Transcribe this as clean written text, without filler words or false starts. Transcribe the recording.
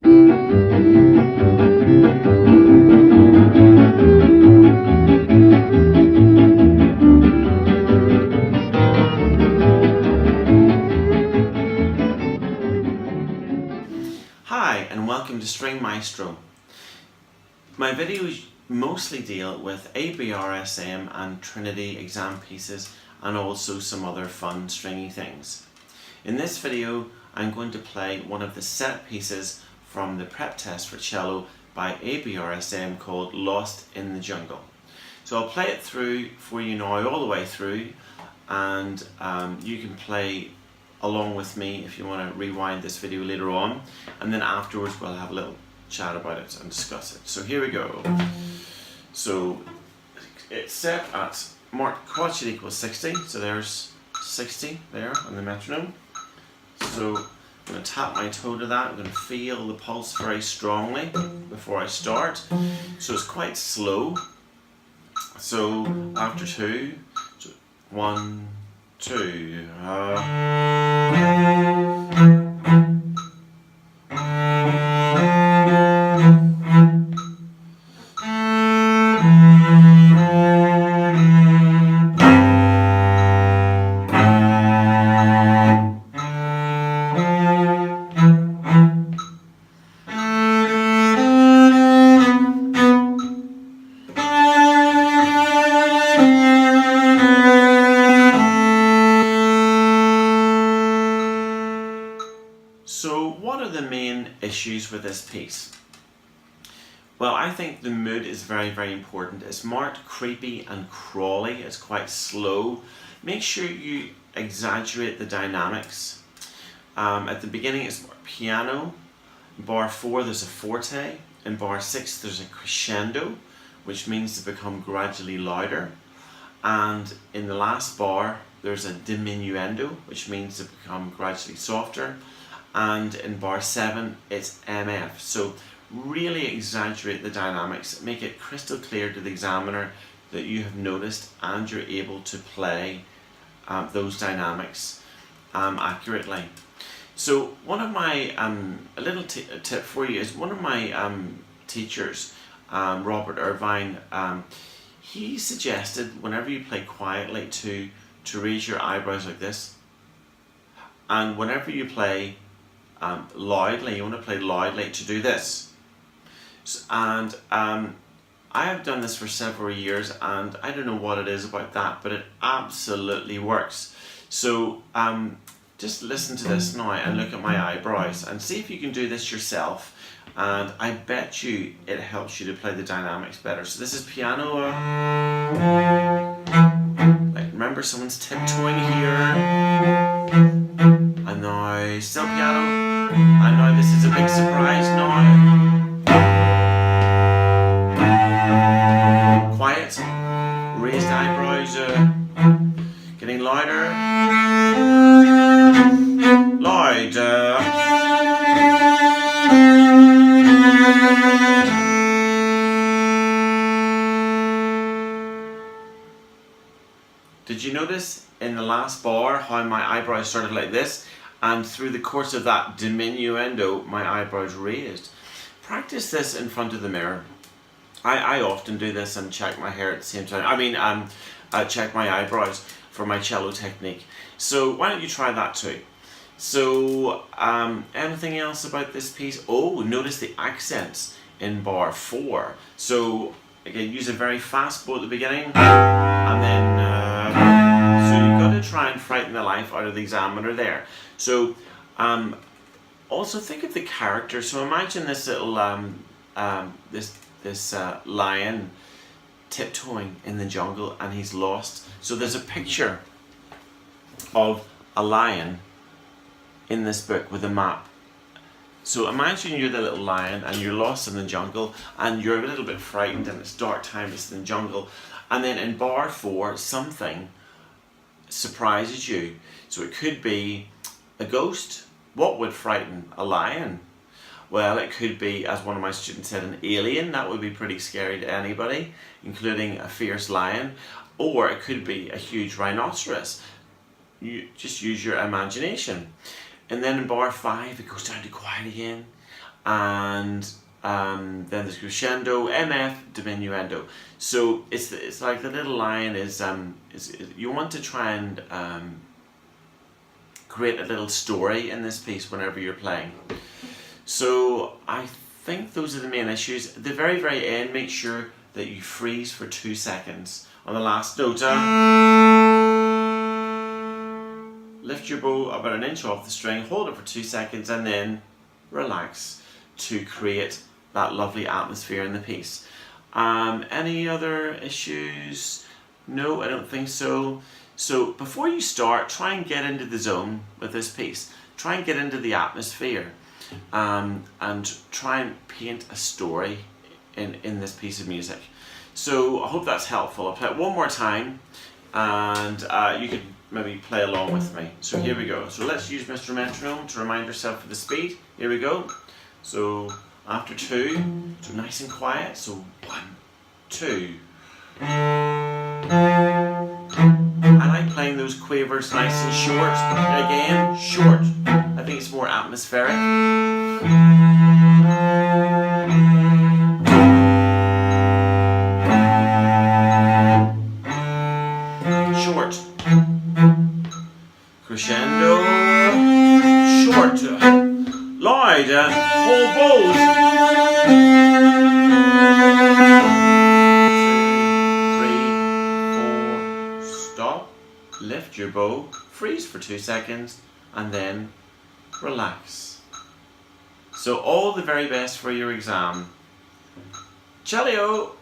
Hi and welcome to String Maestro. My videos mostly deal with ABRSM and Trinity exam pieces and also some other fun stringy things. In this video I'm going to play one of the set pieces from the prep test for cello by ABRSM called Lost in the Jungle. So I'll play it through for you now all the way through, and you can play along with me if you want to rewind this video later on, and then afterwards we'll have a little chat about it and discuss it. So here we go. So it's set at marked chord sheet equals 60, so there's 60 there on the metronome. So I'm going to tap my toe to that. I'm going to feel the pulse very strongly before I start. So it's quite slow. So after 2, so 1, 2. So what are the main issues with this piece? Well, I think the mood is very, very important. It's marked creepy and crawly. It's quite slow. Make sure you exaggerate the dynamics. At the beginning it's piano. In bar 4 there's a forte. In bar 6 there's a crescendo, which means to become gradually louder. And in the last bar there's a diminuendo, which means to become gradually softer. And in bar 7 it's MF. So really exaggerate the dynamics, make it crystal clear to the examiner that you have noticed and you're able to play those dynamics accurately. So one of my, a little tip for you is one of my teachers, Robert Irvine, he suggested whenever you play quietly to raise your eyebrows like this, and whenever you play loudly, you want to play loudly, to do this. And I have done this for several years and I don't know what it is about that, but it absolutely works. So just listen to this now and look at my eyebrows and see if you can do this yourself, and I bet you it helps you to play the dynamics better. So this is piano. Like, remember, someone's tiptoeing here, and now still piano. And now this is a big surprise now. Quiet, raised eyebrows, getting louder, louder. Did you notice in the last bar how my eyebrows started like this? And through the course of that diminuendo, my eyebrows raised. Practice this in front of the mirror. I often do this and check my hair at the same time. I mean, check my eyebrows for my cello technique. So why don't you try that too? So anything else about this piece? Oh, notice the accents in bar 4. So again, use a very fast bow at the beginning, and then so you've got to try and frighten the life out of the examiner there. So also think of the character. So imagine this little this lion tiptoeing in the jungle and he's lost. So there's a picture of a lion in this book with a map. So imagine you're the little lion and you're lost in the jungle and you're a little bit frightened and it's dark time, it's in the jungle, and then in bar 4 something surprises you. So it could be a ghost. What would frighten a lion? Well, it could be, as one of my students said, an alien. That would be pretty scary to anybody, including a fierce lion. Or it could be a huge rhinoceros. You just use your imagination. And then in bar 5 it goes down to quiet again, and then there's crescendo, MF, diminuendo. So it's like the little line is you want to try and create a little story in this piece whenever you're playing. So I think those are the main issues. At the very, very end, make sure that you freeze for 2 seconds on the last note. Lift your bow about an inch off the string, hold it for 2 seconds, and then relax to create that lovely atmosphere in the piece. Any other issues? No, I don't think so. So before you start, try and get into the zone with this piece. Try and get into the atmosphere, and try and paint a story in this piece of music. So I hope that's helpful. I'll play it one more time, and you can maybe play along with me. So here we go. So let's use Mr. Metronome to remind yourself of the speed. Here we go. So after 2, so nice and quiet. So 1, 2. And I'm playing those quavers nice and short. Again, short. I think it's more atmospheric. Short. Crescendo. Short. Loud. Whole bows. 2, 3, 4. Stop. Lift your bow. Freeze for 2 seconds. And then relax. So all the very best for your exam. Ciao!